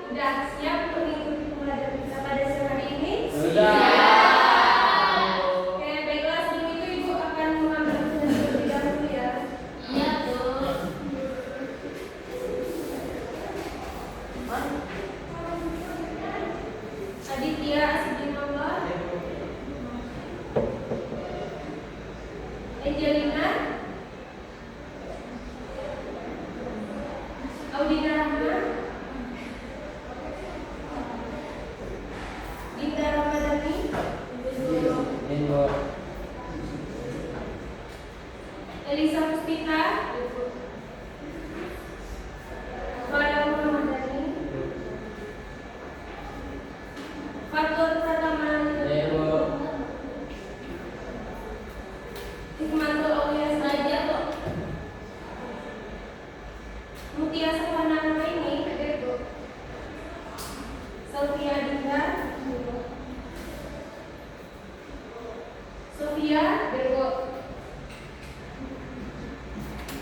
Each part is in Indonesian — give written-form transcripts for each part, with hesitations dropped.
Udah siap untuk mengikuti pembelajaran kita pada siang hari ini? Sudah. Oke, baiklah, sebelum itu Ibu akan mengambil absen terlebih dahulu ya. Iya, Bu. Aditya Asbinallah, Angelina, Audina Rahma, Dinda Ramadhani, Minggu. Elisa Puspita, Farah Muhammadani, Fatur Pratama, Minggu. Hikmatul Aulia Saja kok. Mutia Safana Namaini, Sofia Dinda, Sofia,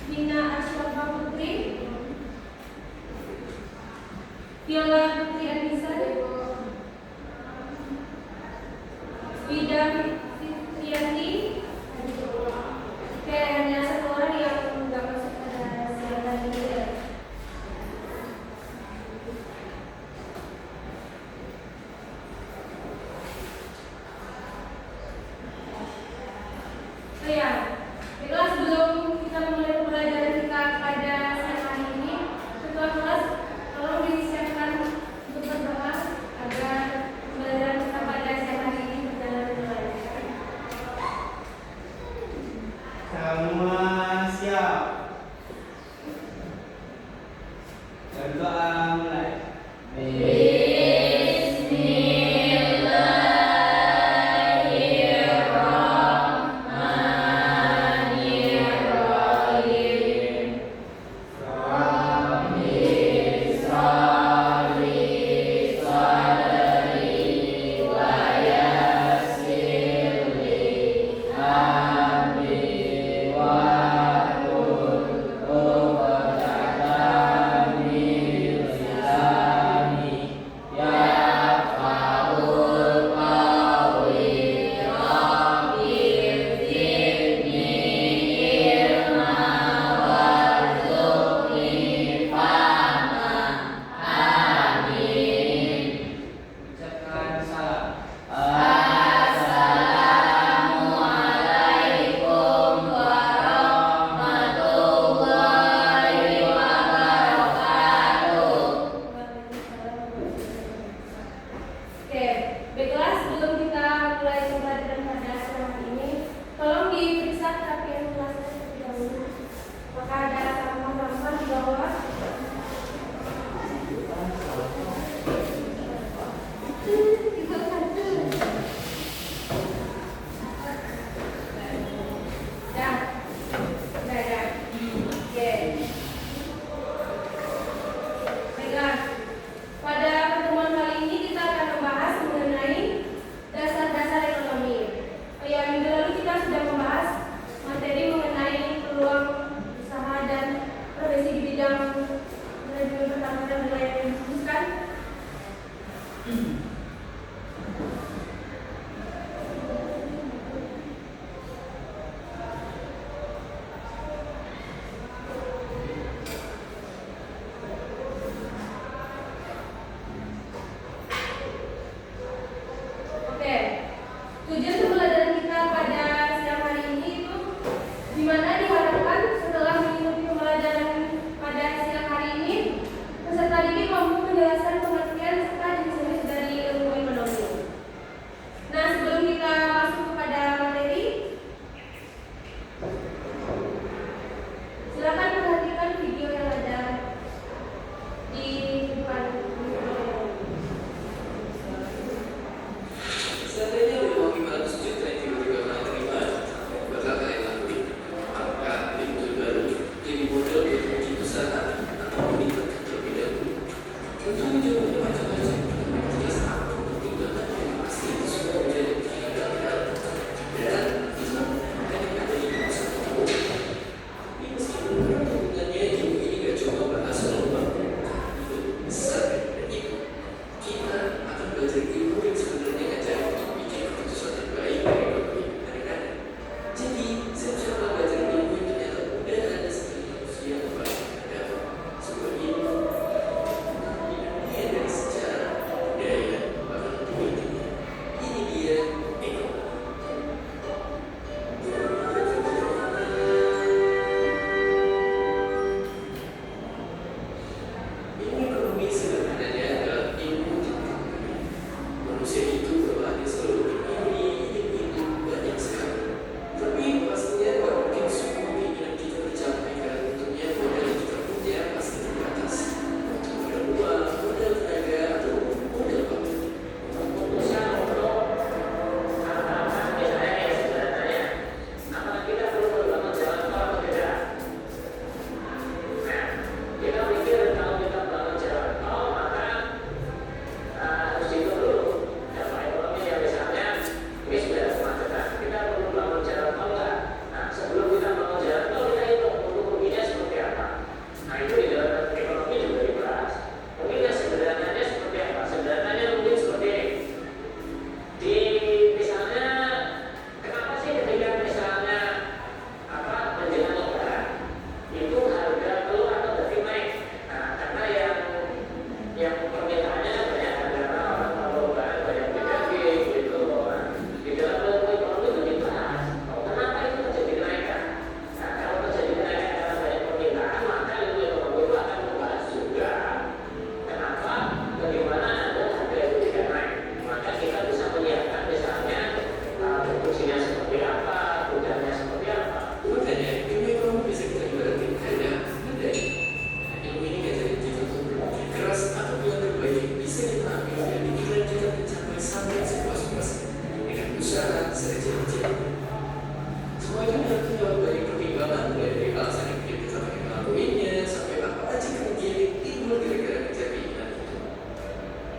Dina Ashwafa Putri, Viola Putri Anissa, Wida Fitriyanti. Oke, hanya satu orang yang nggak masuk pada siang hari ini ya. Oh ya, baiklah, sebelum kita mulai pembelajaran kita pada siang hari ini, ketua kelas tolong disiapkan untuk berdoa agar pembelajaran kita pada siang hari ini berjalan dengan lancar.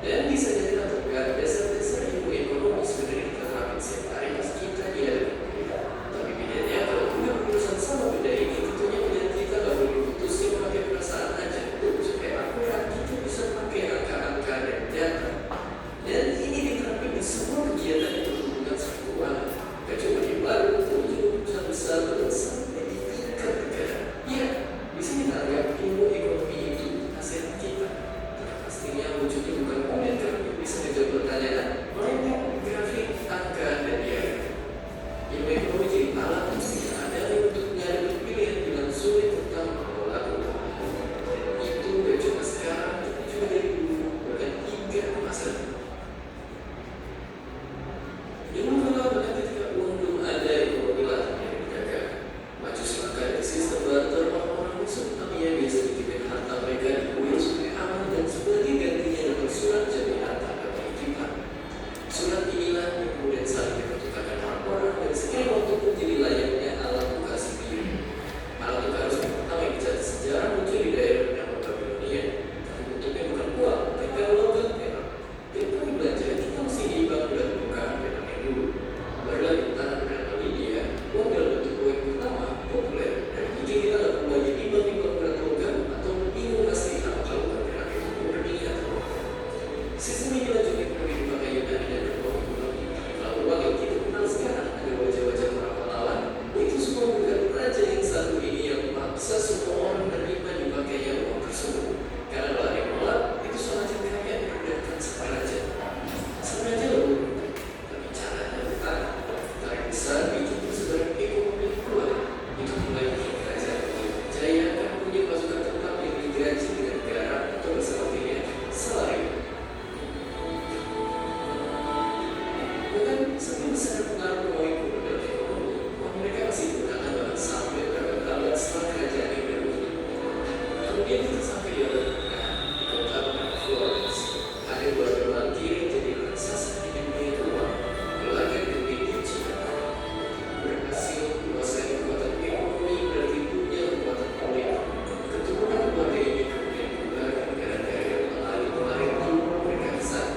Dan bisa jadi lakukan dasar-dasar ilmu ekonomi sebenarnya diterapkan setiap hari pas kita dihadapi kesulitan. Tapi bedanya kalau punya urusan sama benda ini, tentunya pilihan kita nggak boleh diputusin pakai perasaan aja. Supaya akurat kita bisa pakai angka-angka dan data. Dan ini diterapkan di semua kegiatan yang berhubungan sama keuangan. Kecuali baru muncul urusan besar dan sampai di tingkat negara. Ya, di sini tanggap ilmu ekonomi itu hasil kita. Pastinya wujudnya bukan komentar yang bisa menjawab pertanyaan, melainkan grafik, angka, dan biaya. Ilmu ekonomi jadi alat yang tidak ada untuk menghadapi pilihan dengan sulit tentang mengelola keuangan. Dan itu gak cuma sekarang, tapi juga dari dulu, bahkan hingga masa depan. Dulu kala bahkan ketika uang belum ada, ekonomi lah yang dijaga. Maju selangkah dari sistem barter, orang-orang musuh, tapi yang biasa dikirim harta mereka di kuil supaya aman dan sebagai gantinya dapat surat jaminan tanpa titipan. Surat inilah yang kemudian saling dipertukarkan orang-orang dan setiap waktu pun jadi layaknya alat tukar sendiri. Alat tukar resmi pertama yang dicatat sejarah muncul di daerah yang Babilonia, tapi bentuknya bukan uang, tapi logam perak. Dan kami belajar kita mesti diimbang dan bukan perak yang dulu. Barulah di tanah perak India, uang dalam bentuk koin pertama populer. Dan jika kita nggak perlu lagi imbang-imbang berat logam atau bingung pasti apa kalau perak itu murni atau logam. Sistem ini lanjutnya kemudian dipakai Yunani dan Romawi. Lalu uang yang kita kenal sekarang ada wajah-wajah para pahlawan. Itu semua bukan raja yang satu ini yang memaksa semua orang menerima dipakainya uang tersebut. Karena kalau ada yang menolak, itu soal kaya diperdagangkan sama raja. Sang raja lalu berhenti, tapi caranya bukan. Tarik besar bikin persebaran ekonomi keluar. Itu mulai kerajaan Jaya akan punya pasukan tetap yang digaji dengan garam atau bersama pilihan salary. Bahkan semakin besar pengaruh Romawi kuno dalam ekonomi, uang mereka masih digunakan bahkan sampai berabad-abad setelah kerajaan yang berdiri. Kemudian kita sampai di abad tengah di kota Florence. Ada keluarga bankir yang jadi raksasa di dunia uang, keluarga The Medici berhasil menguasai kekuatan ekonomi berarti punya kekuatan politik. Keturunan keluarga ini kemudian berubah ke negara-negara yang mengalami timur mereka ke sana.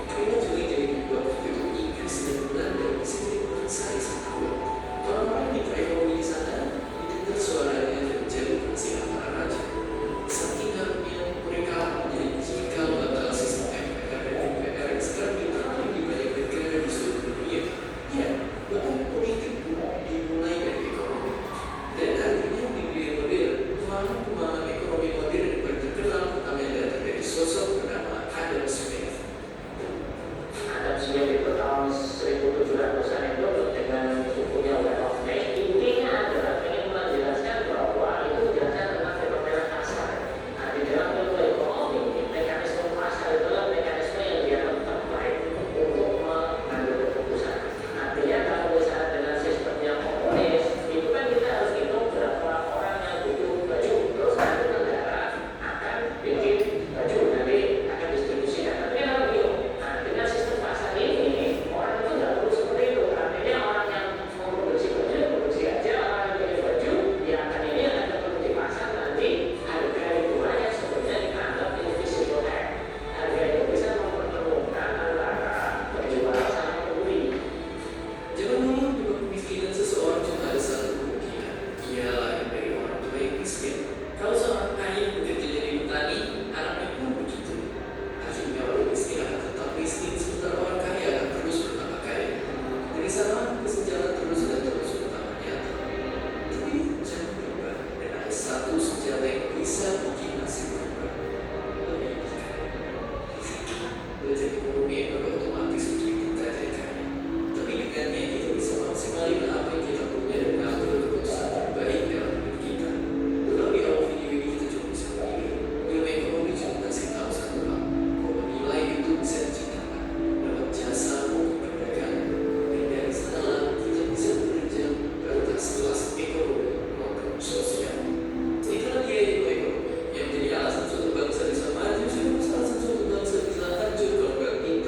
Mereka juga jadi membuat begitu Inggris dan Belanda bisa jadi penguasai satu dua. Orang-orang di ekonomi di sana didengar suaranya dan menjadi penasihat para raja. Saking harumnya mereka menjadi cikal bakal sistem MPR dan DPR yang sekarang diterapkan di banyak negara di seluruh dunia. Ya, bahkan politik pun dimulai dari ekonomi. Dan artinya di dunia modern, pemahaman ekonomi modern yang terkenal utamanya datang dari sosok bernama Adam Smith. Adam Smith itu tahun 1700-an itu dengan bukunya Way of Life, intinya adalah ingin menjelaskan bahwa itu menjelaskan tentang fenomena pasar. Nah, di dalam ilmu ekonomi, mekanisme pasar adalah mekanisme yang dianggap terbaik untuk mengambil keputusan. Artinya kalau misalnya dengan sistem yang komunis, itu kan kita harus hitung berapa orang yang butuh baju, terus nanti negara akan bikin baju, nanti akan distribusikan. Tapi kan harus hitung. Nah, dengan sistem pasar ini, orang itu nggak perlu seperti itu. Artinya orang yang mau produksi baju, produksi aja. Orang yang bikin baju, ya akan ini akan terproduksi pasar. Nanti harga hitungannya sebenarnya dianggap invisible hand. Harga itu bisa mempertemukan antara penjual sama pembeli. Zaman dulu penyebab kemiskinan seseorang cuma ada satu kemungkinan. Ia lahir dari orang tua yang miskin. Kalau seorang kaya bekerja jadi petani, anaknya pun begitu. Akhirnya orang miskin akan tetap miskin, sementara orang kaya akan terus bertambah kaya. Dari sana, kesenjangan terus dan terus bertambah nyata. Tapi jangan berubah, dan ada satu senjata yang bisa bikin nasib berubah. Pendidikan. Belajar ekonomi yang otomatis untuk kita jadi kaya. Tapi dengannya kita bisa maksimalin apa yang kita punya dan mengambil keputusan terbaik dalam hidup kita. Kalau di awal video ini kita cuma bisa memilih, ilmu ekonomi cuma kasih tahu satu hal, bahwa nilai itu bisa diciptakan lewat jasa maupun perdagangan. Dan dari sanalah kita bisa bekerja ke atas kelas ekonomi maupun sosial. Itulah dia ilmu ekonomi yang menjadi alasan suatu bangsa bisa maju, salah satu bangsa bisa hancur kalau nggak pintar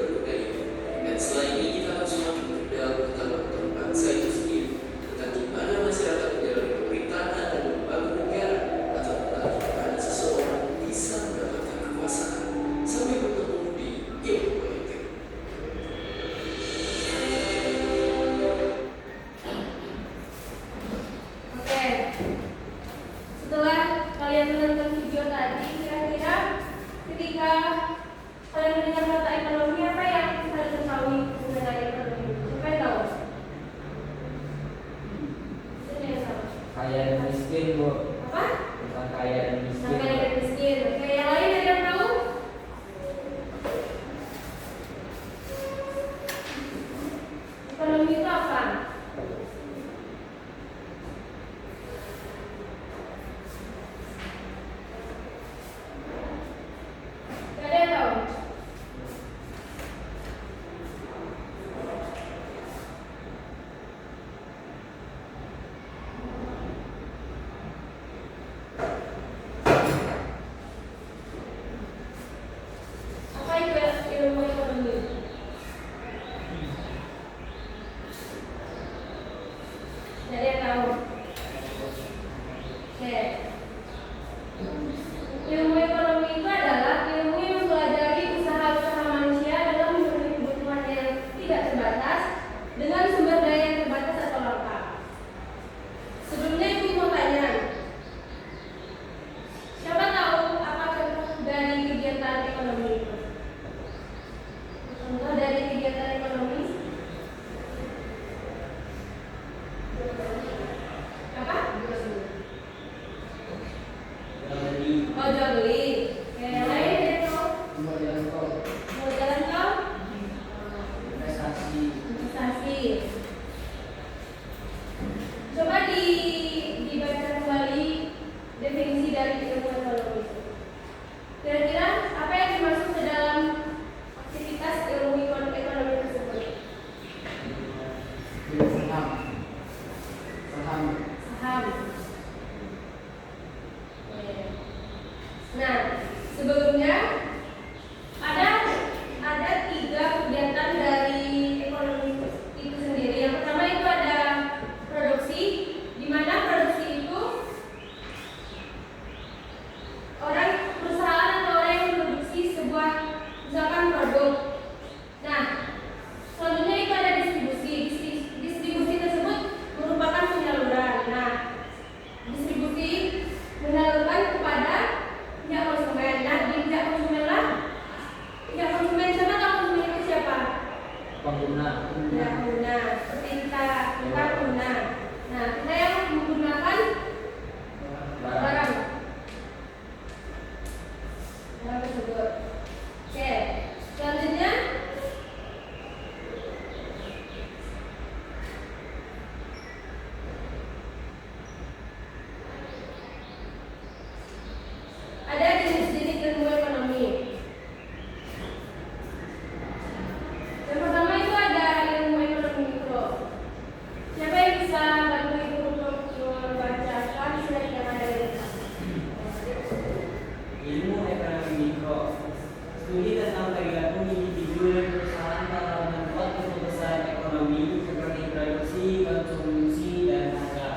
tergantung individu dan perusahaan dalam membuat keputusan ekonomi seperti produksi, konsumsi, dan harga.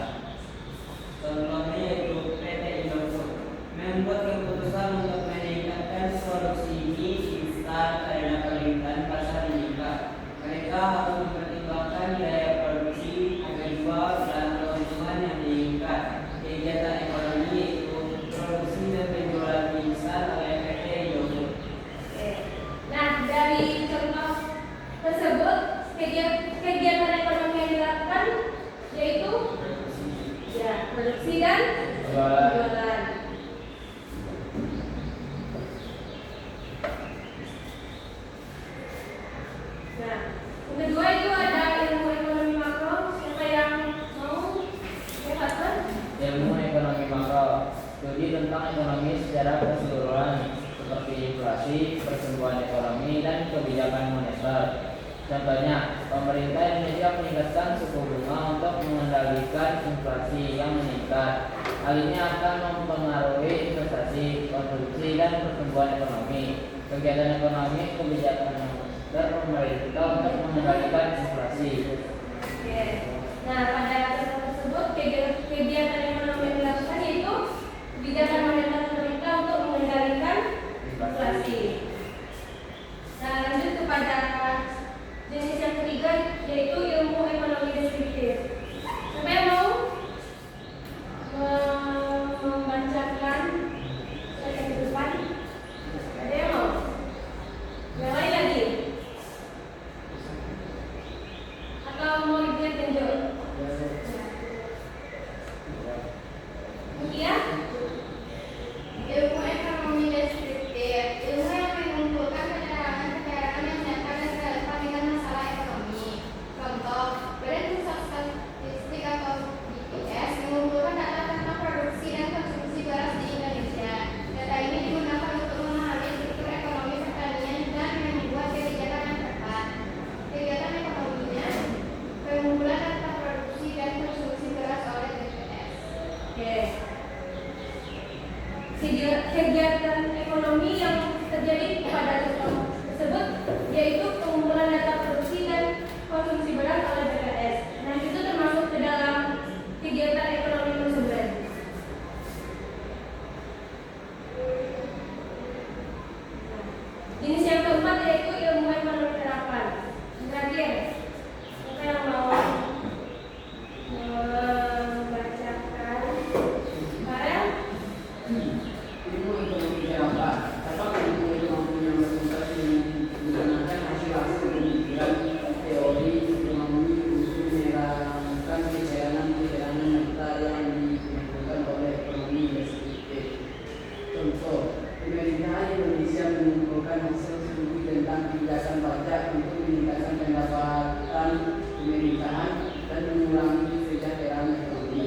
Contohnya yaitu PT Indofood membuat keputusan untuk meningkatkan produksi mie instan karena permintaan pasar meningkat. Mereka harus mempertimbangkan biaya produksi, harga jual, dan keuntungan yang meningkat. Kegiatan ekonomi yaitu produksi dan penjualan mie instan oleh PT Indofood. Nah, dari contoh tersebut, kegiatan ekonomi yang dilakukan yaitu produksi dan penjualan. Nah, yang kedua itu ada ilmu ekonomi makro. Siapa yang mau lihatkan? Ilmu ekonomi makro, studi tentang ekonomi secara keseluruhan seperti inflasi, pertumbuhan ekonomi, dan kebijakan moneter. Contohnya, pemerintah Indonesia meningkatkan suku bunga untuk mengendalikan inflasi yang meningkat. Hal ini akan mempengaruhi investasi, konsumsi, dan pertumbuhan ekonomi. Kegiatan ekonomi, kebijakan moneter pemerintah untuk mengendalikan inflasi. Oke. Nah, pada contoh tersebut, kegiatan ekonomi yang dilakukan yaitu kebijakan moneter pemerintah untuk mengendalikan inflasi. Nah, lanjut kepada jenis yang ketiga yaitu ilmu ekonomi deskriptif. Siapa yang mau membacakan slide yang ke depan? Ada yang mau? Yang lain lagi? Atau mau dilihat tunjuk? Iya? Ilmu ekonomi deskriptif, ilmu yang mengumpulkan keterangan-keterangan yang nyata dan relevan dengan masalah ekonomi. Contoh, Badan Pusat Statistik atau BPS mengumpulkan data tentang produksi dan konsumsi beras di Indonesia. Data ini digunakan untuk memahami struktur ekonomi pertanian dan membuat kebijakan yang tepat. Kegiatan ekonominya, pengumpulan data produksi dan konsumsi beras oleh BPS. Oke. Kegiatan ekonomi yang terjadi pada contoh tersebut yaitu pengumpulan data produksi dan konsumsi beras oleh BPS. Nah, itu termasuk ke dalam kegiatan ekonomi konsumen. Jenis yang keempat yaitu ilmu ekonomi terapan. Terakhir, siapa yang mau membacakan? Farel? Ilmu ekonomi terapan dapat ilmu ekonomi yang berkaitan dengan menggunakan hasil-hasil pemikiran teori ekonomi untuk menerangkan perjalanan-perjalanan nyata yang dilakukan oleh ekonomi deskriptif. Contoh, pemerintah Indonesia mengumpulkan hasil studi tentang kebijakan pajak untuk meningkatkan pendapatan pemerintahan dan mengurangi kesejahteraan ekonomi.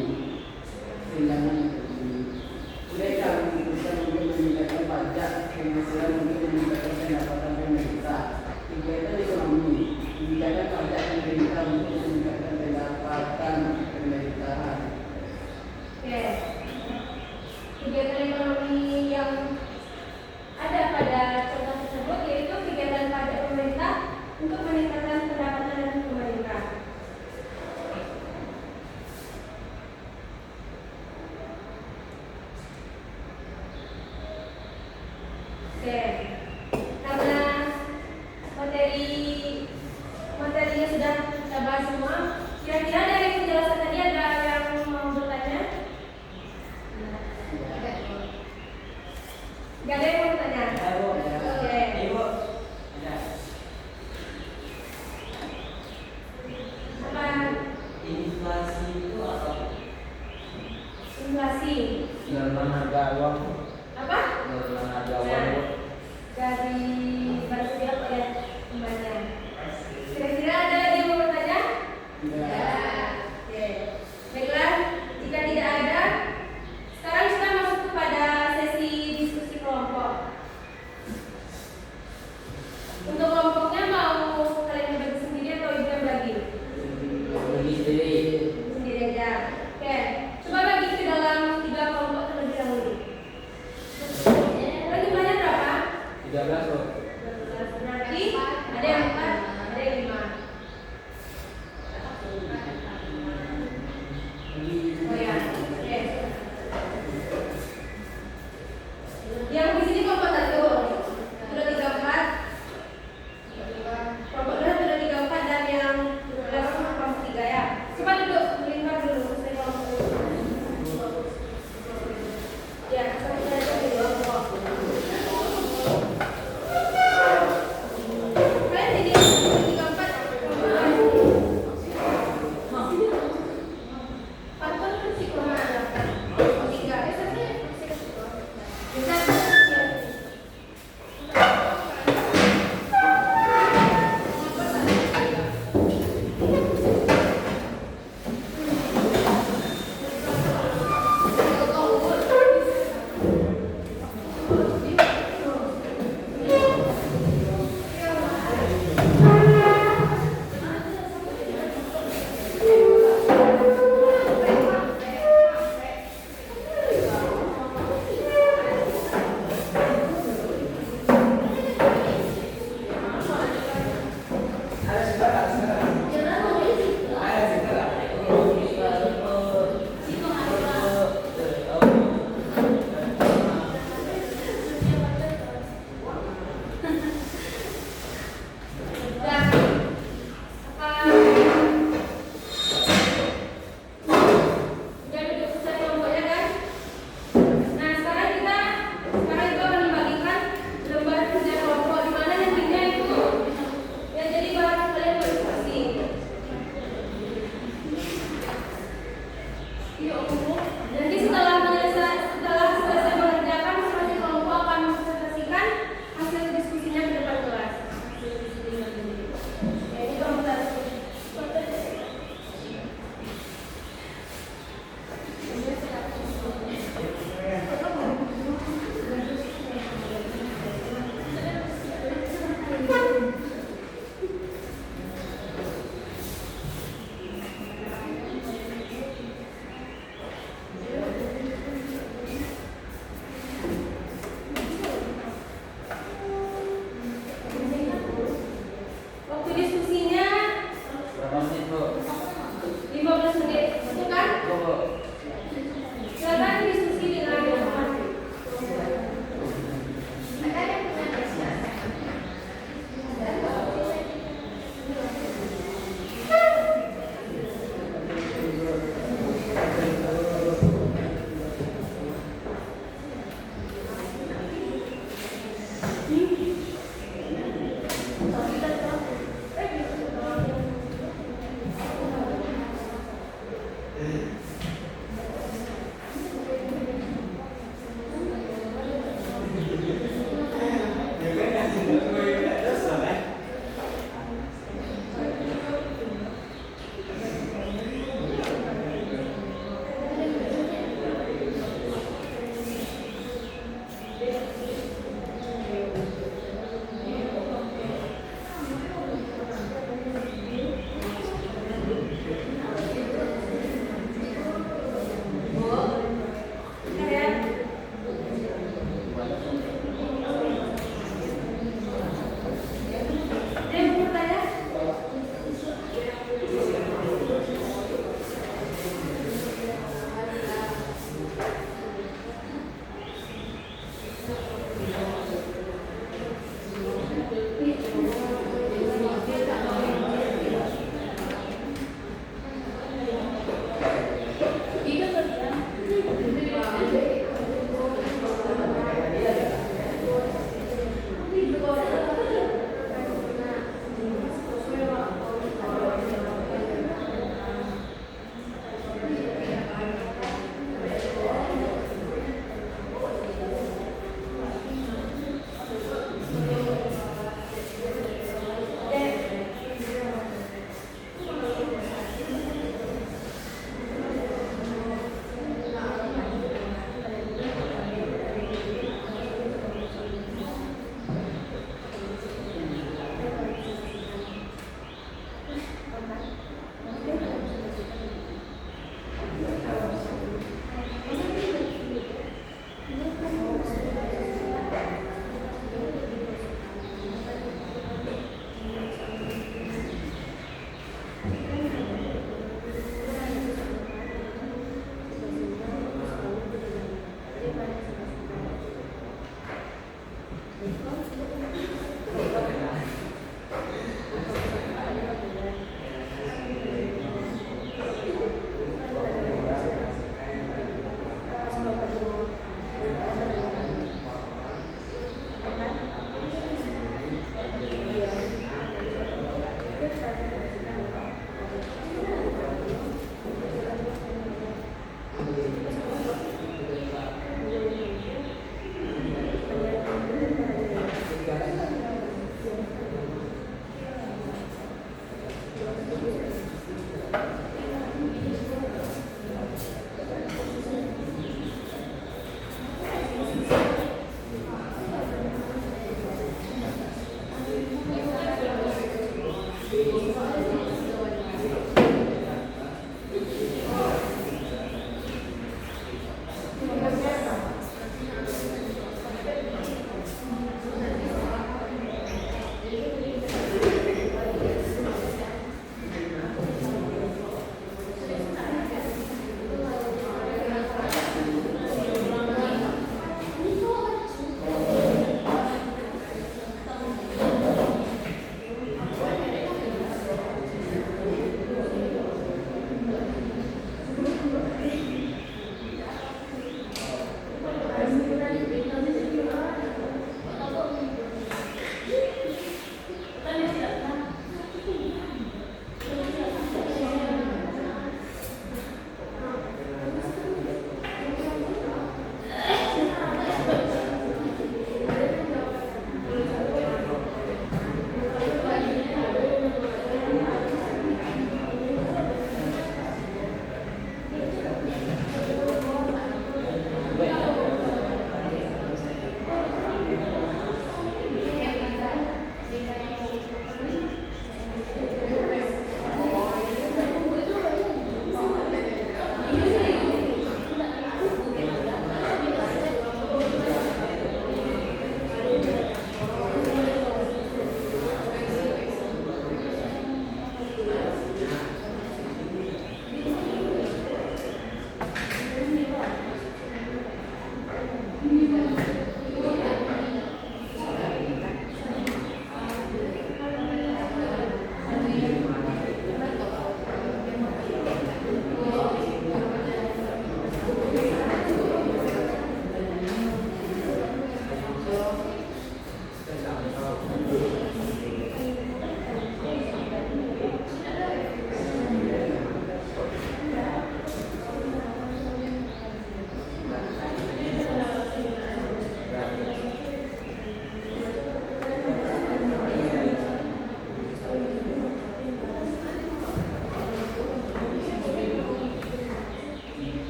Mereka memutuskan untuk meningkatkan pajak penghasilan untuk meningkatkan pendapatan pemerintah. Kegiatan ekonomi, kebijakan pajak pemerintah untuk meningkatkan pendapatan pemerintahan. Oke. Kegiatan ekonomi yang ada pada contoh tersebut yaitu kegiatan pajak pemerintah untuk meningkatkan pendapatan pemerintah. Oke. Karena materinya sudah kita bahas semua, kira-kira dari penjelasan tadi ada yang mau bertanya? Gak ada yang mau bertanya? Ada, Bu. Oke. Ibu, ada. Waktu diskusinya Berapa menit, Bu? 15 menit, betul kan? Bu. Silakan diskusi dengan teman-teman. Ada yang punya prestasi. Dan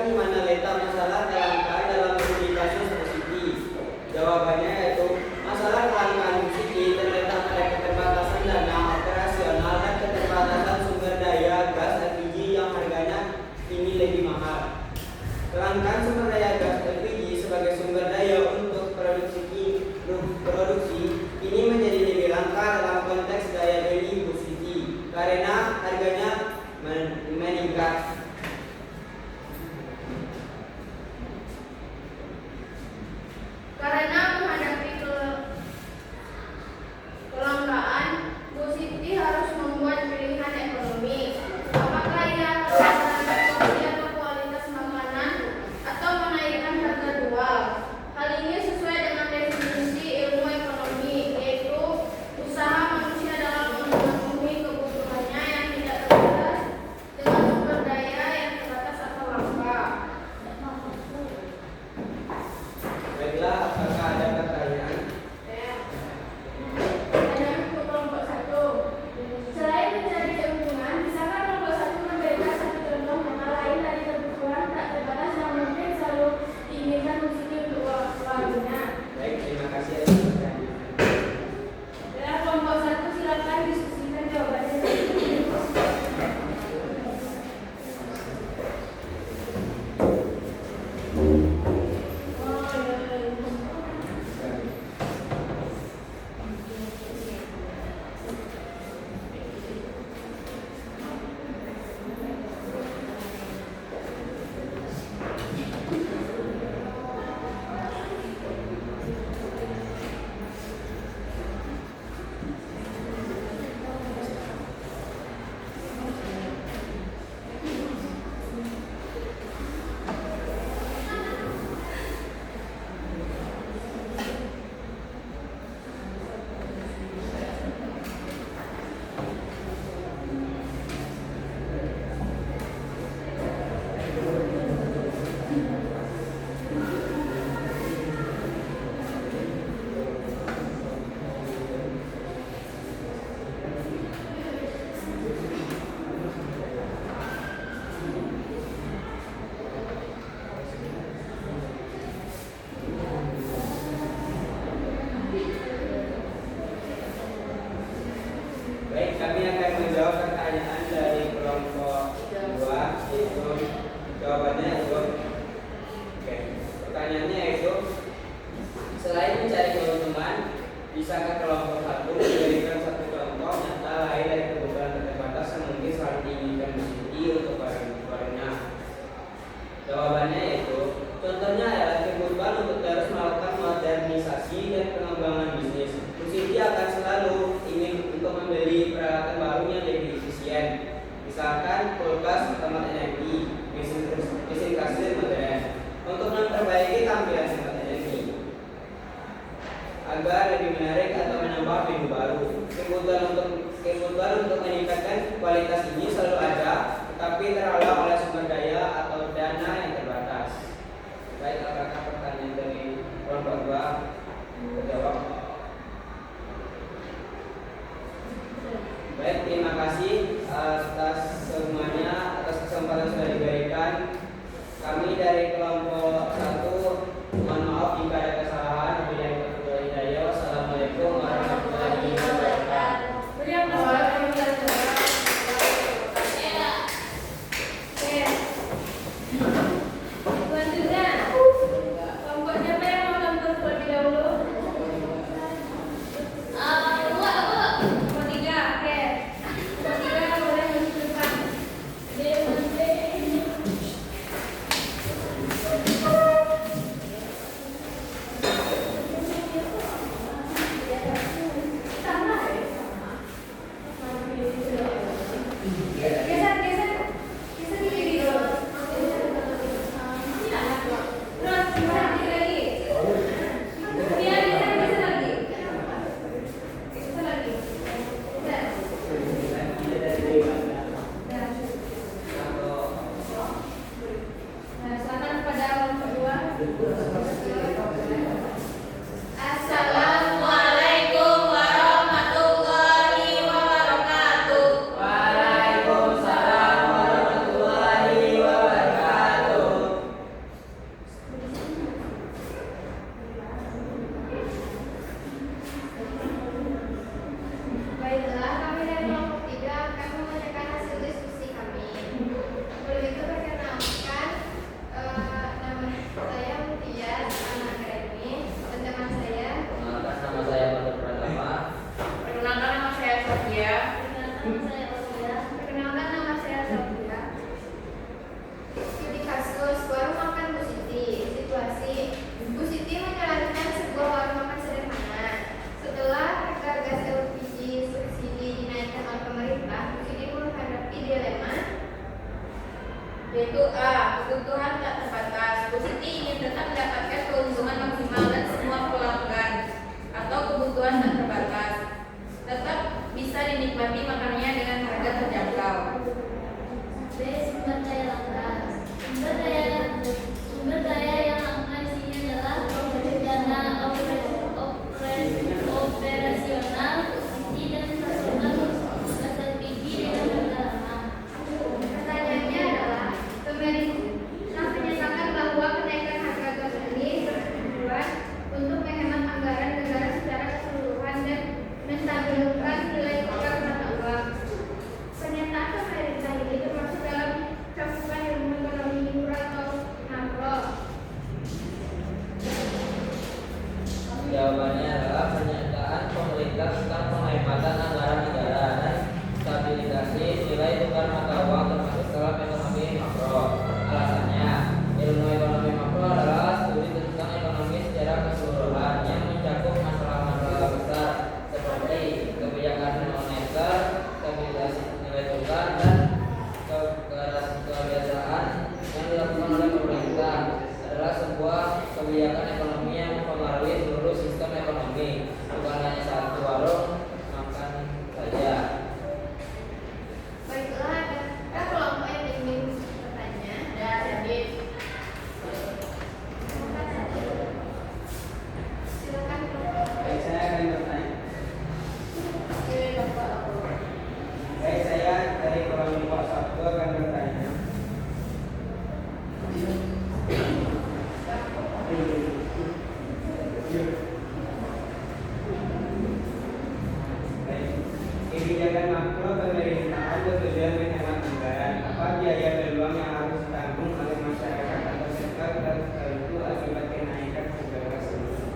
di mana letak masalah kelangkaan dalam studi kasus Siti? Jawabannya yaitu masalah kelangkaan Siti terletak pada keterbatasan dana operasional dan keterbatasan sumber daya gas LPG yang harganya kini lebih mahal. Kelangkaan sumber daya gas LPG sebagai sumber daya untuk produksi ini menjadi lebih langka dalam konteks daya beli Bu Siti karena harganya meningkat. Karena menghadapi kelangkaan, Bu Siti harus membuat pilihan ekonomi. Apakah ia harus menambah atau kualitas makanan atau menaikkan harga jual? Hal ini sesuai dengan definisi ilmu ekonomi, yaitu usaha manusia dalam memenuhi kebutuhannya yang tidak terbatas dengan sumber daya yang terbatas atau langka. Baiklah, apakah ada pertanyaan? Ada untuk kelompok 1. Selain mencari keuntungan, bisakah kelompok 1 memberikan satu contoh nyata lain dari kebutuhan tak terbatas yang mungkin selalu diinginkan Bu Siti untuk keluarganya? Baik, terima kasih atas pertanyaan. Ya, kelompok 1 silakan diskusikan jawabannya. Baik, kami akan menjawab pertanyaan dari kelompok 2, yaitu jawabannya yaitu pertanyaannya yaitu selain mencari keuntungan, bisakah kelompok 1 memberikan satu contoh nyata lain dari kebutuhan terbatas yang mungkin selalu diinginkan Bu Siti untuk keluarganya? Jawabannya yaitu contohnya adalah kebutuhan untuk terus melakukan modernisasi dan pengembangan bisnis. Bu Siti akan selalu ingin untuk membeli peralatan baru yang lebih efisien, misalkan kulkas hemat energi, mesin kasir modern, untuk memperbaiki tampilan hemat energi agar lebih menarik atau menambah menu baru. Kebutuhan untuk meningkatkan kualitas ini selalu ada, tetapi terhalang oleh sumber daya atau dana yang terbatas. Baik, apakah pertanyaan dari kelompok 2 terjawab? Baik, terima kasih atas semuanya, atas kesempatan sudah diberikan. Kami dari kelompok 1 mohon maaf jika ada kesalahan. Wabillahi hidayah. Wassalamualaikum warahmatullahi wabarakatuh. Beri aplaus. Selanjutnya, kelompok siapa yang mau tampil terlebih dahulu? Bu Siti ingin tetap mendapatkan keuntungan maksimal dan semua pelanggan atau kebutuhan tak terbatas tetap bisa dinikmati makanannya dengan harga terjangkau. B. Sumber daya langka. Sumber daya yang langka isinya adalah dana operasional, subsidi dan personal strategi dengan harga lama. Pertanyaannya adalah, pemerintah menyatakan bahwa kenaikan harga gas ini bertujuan untuk menghemat anggaran negara secara keseluruhan dan menstabilkan nilai tukar mata uang. Pernyataan pemerintah ini termasuk dalam cakupan ilmu ekonomi mikro atau makro. Jawabannya adalah pernyataan pemerintah tentang penghematan anggaran negara dan stabilisasi nilai tukar mata uang termasuk dalam ekonomi makro. Alasannya, ilmu ekonomi makro adalah studi tentang ekonomi secara keseluruhan yang mencakup masalah-masalah besar seperti kebijakan moneter, stabilisasi nilai tukar, dan kebiasaan yang dilakukan oleh pemerintah adalah sebuah kebijakan ekonomi yang mempengaruhi seluruh sistem ekonomi, bukan hanya satu warung makan saja. Baiklah, ada kelompok yang ingin bertanya. Ada David. Silakan. Baik, saya akan bertanya. Oke, Bapak. Baik, saya dari kelompok 1 akan bertanya. Baik, kebijakan makro pemerintahan bertujuan menghemat anggaran. Apa biaya peluang yang harus ditanggung oleh masyarakat atau sektor tertentu akibat kenaikan harga tersebut?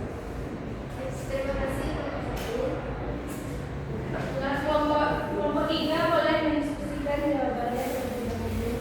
Terima kasih kelompok 1. Nah, kelompok 3 boleh mendiskusikan jawabannya terlebih dahulu.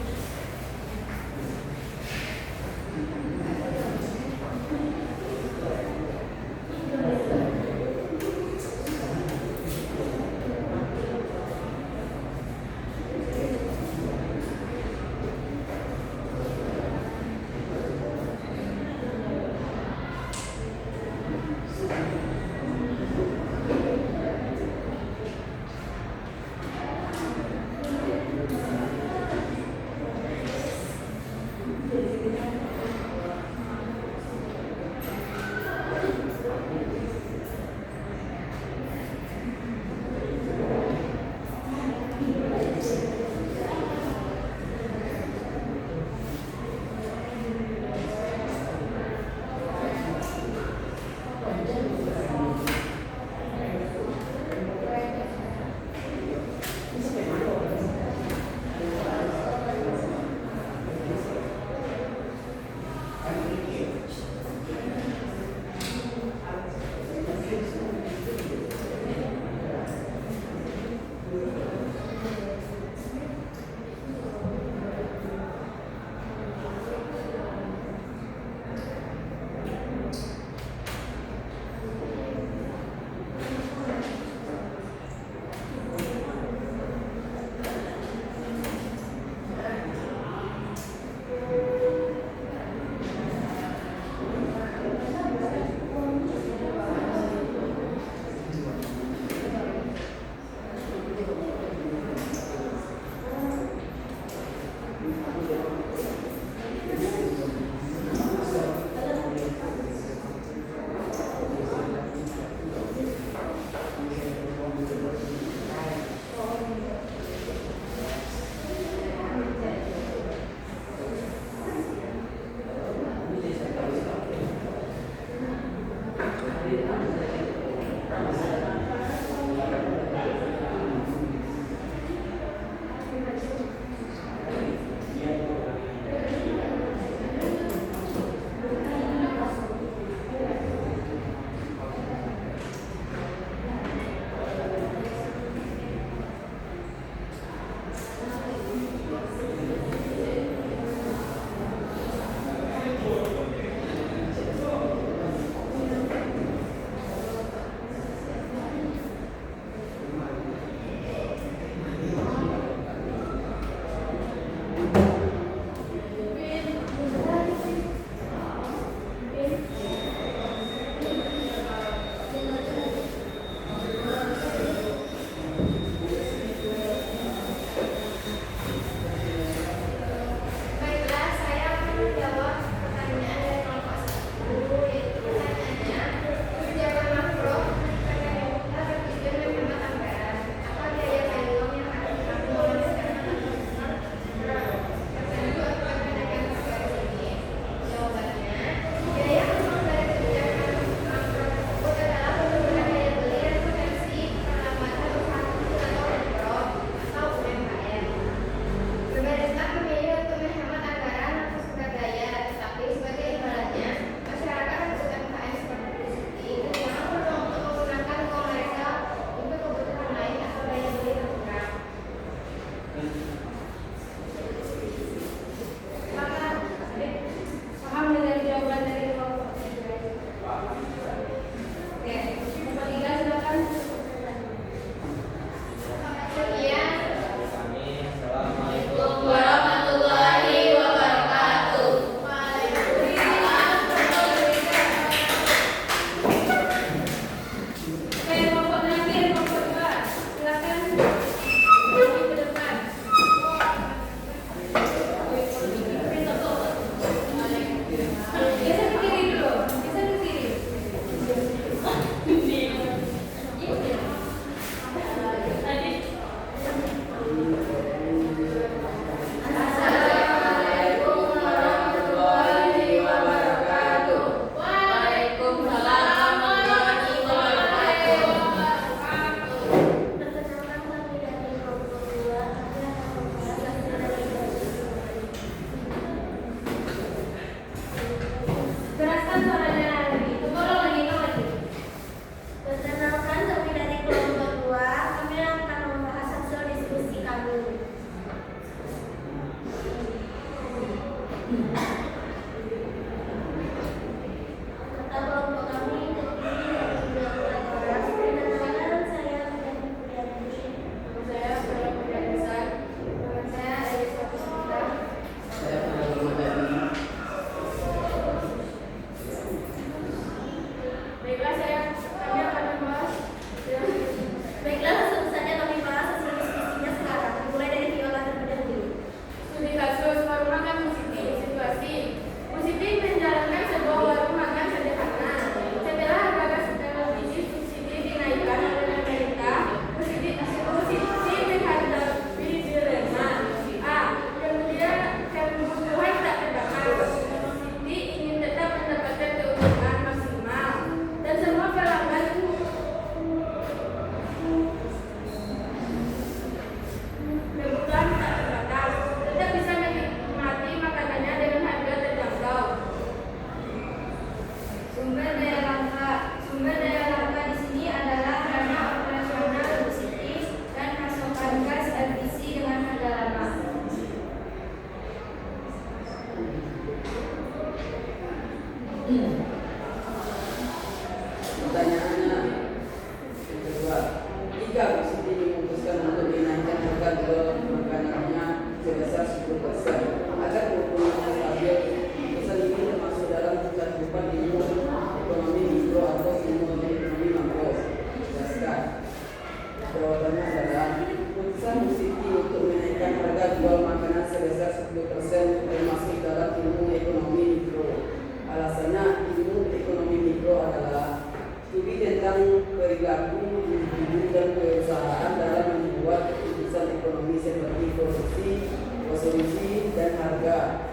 Pertanyaannya yang kedua, jika Bu Siti memutuskan untuk dinaikkan harga jual makanannya sebesar 10% agar keuntungannya stabil, keputusan ini termasuk dalam cakupan ilmu ekonomi mikro atau ilmu ekonomi makro? Jelaskan. Jawabannya adalah keputusan Bu Siti untuk menaikkan harga jual makanan sebesar 10% termasuk dalam ilmu ekonomi mikro. Alasannya ilmu ekonomi mikro adalah studi tentang perilaku individu dan perusahaan dalam membuat keputusan ekonomi seperti konsumsi dan harga.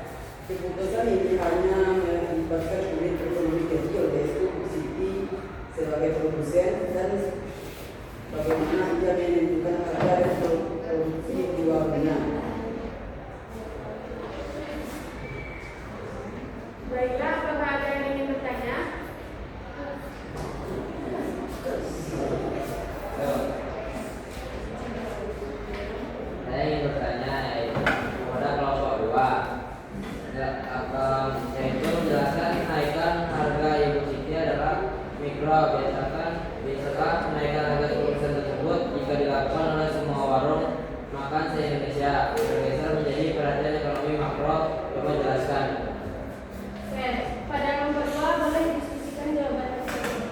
Keputusan ini hanya melibatkan unit ekonomi kecil, yaitu Bu Siti sebagai produsen, dan bagaimana ia menentukan harga dan produksi jualnya. Baiklah, apakah ada yang ingin bertanya? Saya ingin bertanya kepada kelompok 2, yaitu menjelaskan kenaikan harga Ibu Siti adalah mikro. Biasakan kenaikan harga 10% tersebut jika dilakukan oleh semua warung makan se-Indonesia bergeser menjadi perhatian ekonomi makro. Coba jelaskan. Oke, pada nomor 2 boleh diskusikan jawaban tersebut.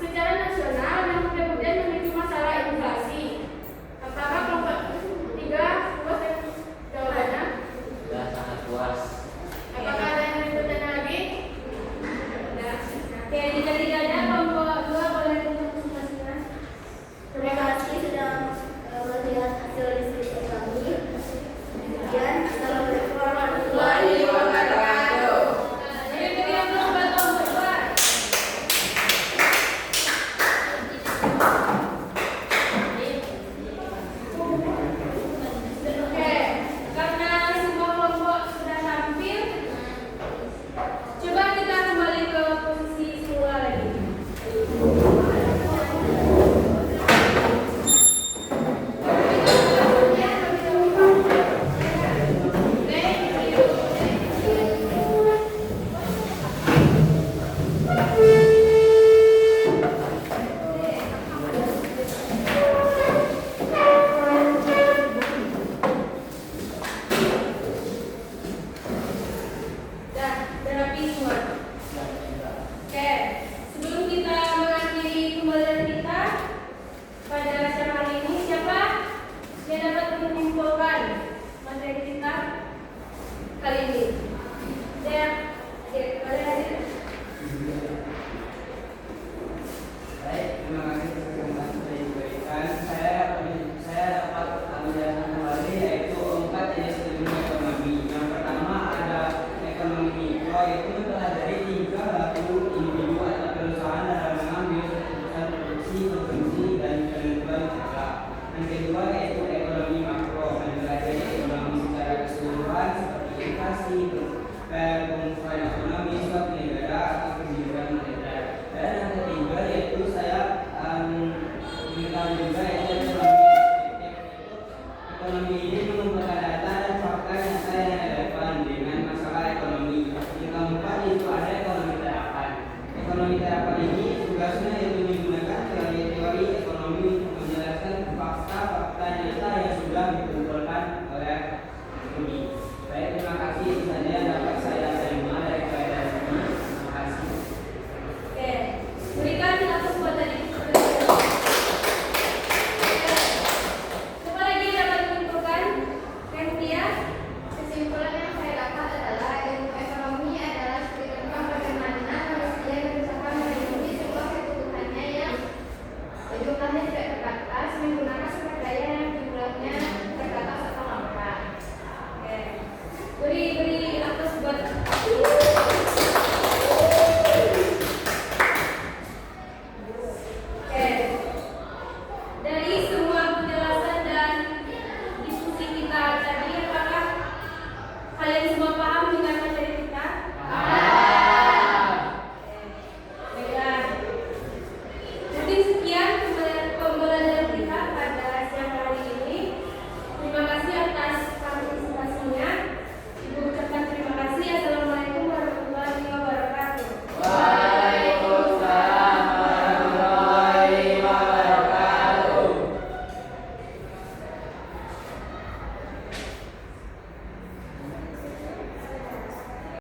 Secara nasional, yang kemudian memicu masalah lahir